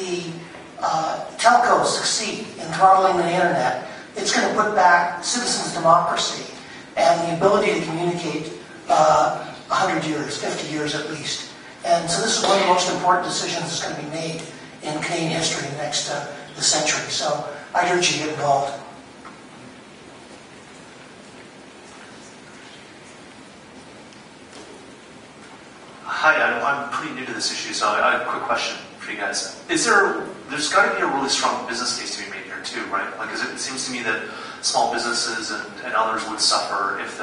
the telcos succeed in throttling the internet, it's going to put back citizens' democracy and the ability to communicate 100 years, 50 years at least. And so this is one of the most important decisions that's going to be made in Canadian history in the next the century. So I urge you to get involved. Hi, I'm pretty new to this issue, so I have a quick question for you guys. There's got to be a really strong business case to be made here too, right? Like, it seems to me that small businesses and others would suffer if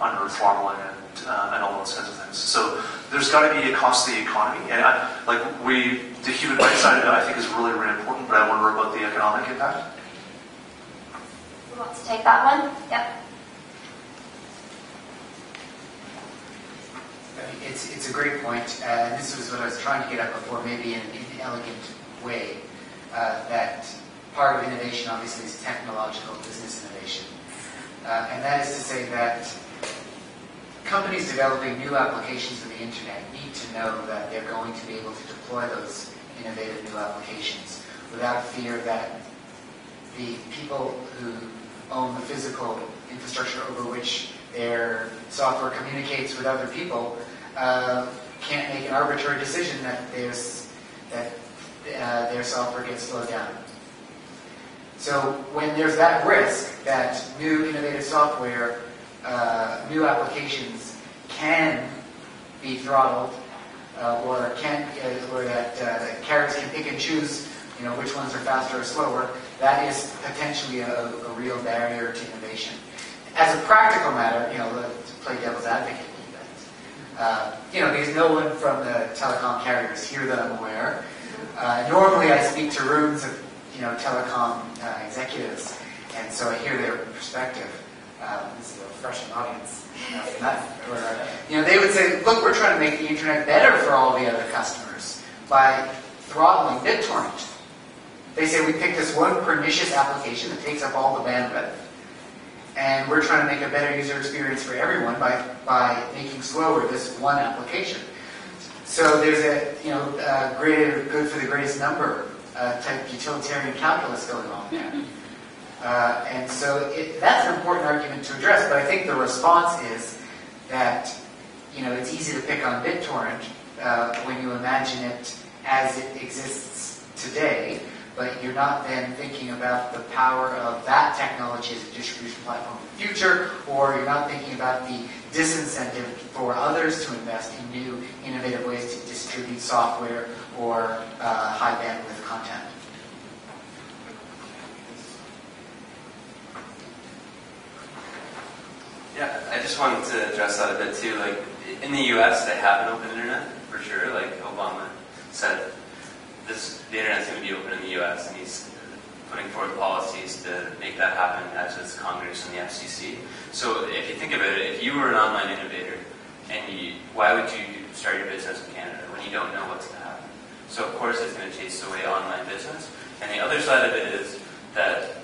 under throttling and all those kinds of things. So there's got to be a cost to the economy, and the human rights side of it I think is really, really important, but I wonder about the economic impact. Who wants to take that one? Yep. It's a great point, and this was what I was trying to get at before, maybe in an elegant way, that part of innovation obviously is technological business innovation. And that is to say that companies developing new applications for the internet need to know that they're going to be able to deploy those innovative new applications without fear that the people who own the physical infrastructure over which their software communicates with other people can't make an arbitrary decision that their software gets slowed down. So when there's that risk that new innovative software, new applications can be throttled, or that carriers can pick and choose, which ones are faster or slower, that is potentially a real barrier to innovation. As a practical matter, to play devil's advocate, because no one from the telecom carriers here that I'm aware. Normally I speak to rooms of telecom executives, and so I hear their perspective. This is a refreshing audience. They would say, look, we're trying to make the internet better for all the other customers by throttling BitTorrent. They say we picked this one pernicious application that takes up all the bandwidth, and we're trying to make a better user experience for everyone by making slower this one application. So there's a greater good for the greatest number type utilitarian calculus going on there. And so that's an important argument to address, but I think the response is that it's easy to pick on BitTorrent when you imagine it as it exists today, but you're not then thinking about the power of that technology as a distribution platform in the future, or you're not thinking about the disincentive for others to invest in new, innovative ways to distribute software or high bandwidth content. Yeah, I just wanted to address that a bit too. Like, in the U.S., they have an open internet, for sure. Like, Obama said, the internet's going to be open in the U.S., and he's putting forward policies to make that happen, as is Congress and the FCC. So if you think about it, if you were an online innovator, why would you start your business in Canada when you don't know what's going to happen? So of course it's going to chase away online business. And the other side of it is that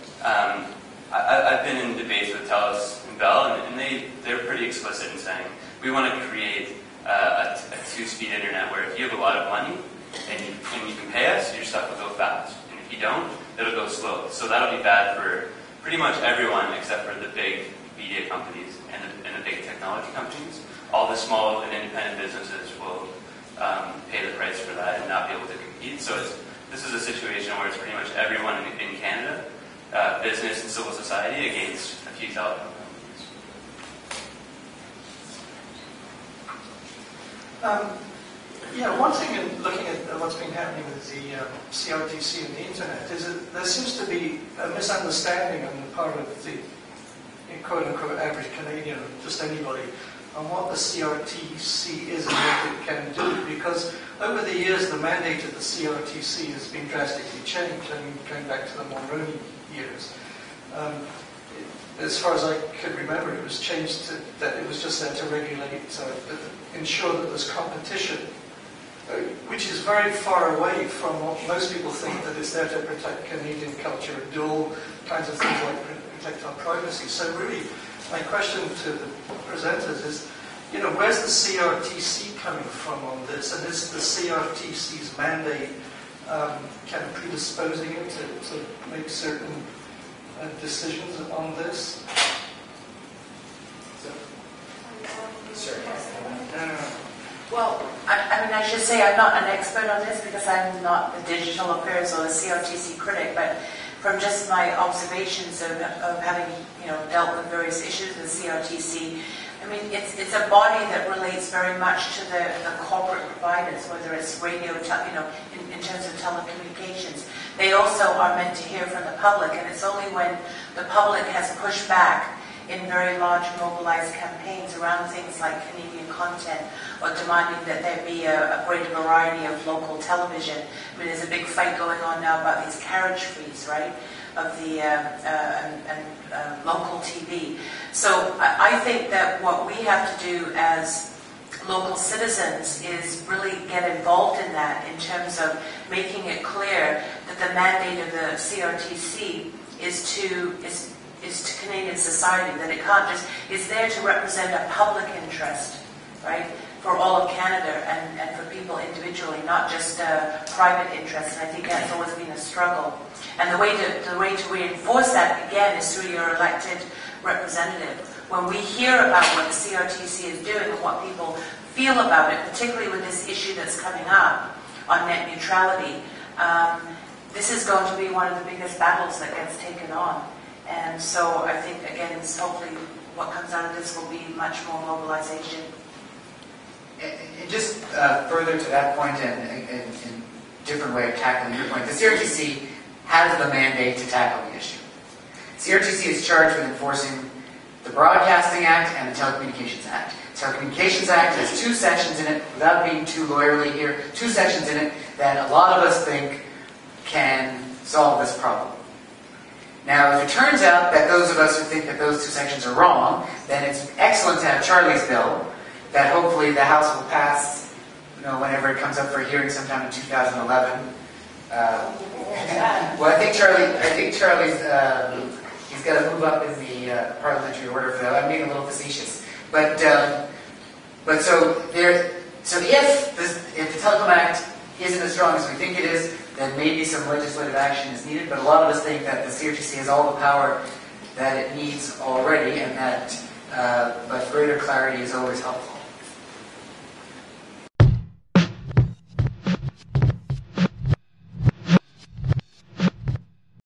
I've been in debates with TELUS and Bell, and they're pretty explicit in saying, we want to create a two-speed internet where if you have a lot of money and you can pay us, your stuff will go fast. And if you don't, it'll go slow. So that'll be bad for pretty much everyone except for the big media companies and the big technology companies. All the small and independent businesses will pay the price for that and not be able to compete. So this is a situation where it's pretty much everyone in Canada, business and civil society, against a few telecom companies. One thing in looking at what's been happening with the CRTC and the internet is that there seems to be a misunderstanding on the part of the quote-unquote average Canadian, or just anybody, on what the CRTC is and what it can do. Because over the years, the mandate of the CRTC has been drastically changed. I mean, going back to the Mulroney years. As far as I could remember, it was changed that it was just there to regulate, ensure that there's competition, which is very far away from what most people think, that it's there to protect Canadian culture and do all kinds of things like protect our privacy. So really, my question to the presenters is, where's the CRTC coming from on this? And is the CRTC's mandate kind of predisposing it to make certain decisions on this? Sure. Well, I mean, I should say I'm not an expert on this because I'm not the digital affairs or the CRTC critic, but from just my observations of having, dealt with various issues with CRTC, I mean, it's a body that relates very much to the corporate providers, whether it's radio, in terms of telecommunications. They also are meant to hear from the public, and it's only when the public has pushed back in very large mobilized campaigns around things like Canadian content or demanding that there be a greater variety of local television. I mean, there's a big fight going on now about these carriage fees, right, of the local TV. So I think that what we have to do as local citizens is really get involved in that in terms of making it clear that the mandate of the CRTC is to Canadian society, that it can't just, it's there to represent a public interest, right, for all of Canada and for people individually, not just a private interest. And I think that's always been a struggle. And the way to reinforce that, again, is through your elected representative. When we hear about what the CRTC is doing and what people feel about it, particularly with this issue that's coming up on net neutrality, this is going to be one of the biggest battles that gets taken on. And so I think, again, it's hopefully what comes out of this will be much more mobilization. And just further to that point, and a different way of tackling your point, the CRTC has the mandate to tackle the issue. CRTC is charged with enforcing the Broadcasting Act and the Telecommunications Act. The Telecommunications Act has two sections in it, without being too lawyerly here, two sections in it that a lot of us think can solve this problem. Now, if it turns out that those of us who think that those two sections are wrong, then it's excellent to have Charlie's bill that hopefully the House will pass, whenever it comes up for a hearing sometime in 2011. Well, I think Charlie's, he's got to move up in the parliamentary order for that. I'm being a little facetious, but so if the Telecom Act isn't as strong as we think it is, then maybe some legislative action is needed. But a lot of us think that the CRTC has all the power that it needs already, and that but greater clarity is always helpful.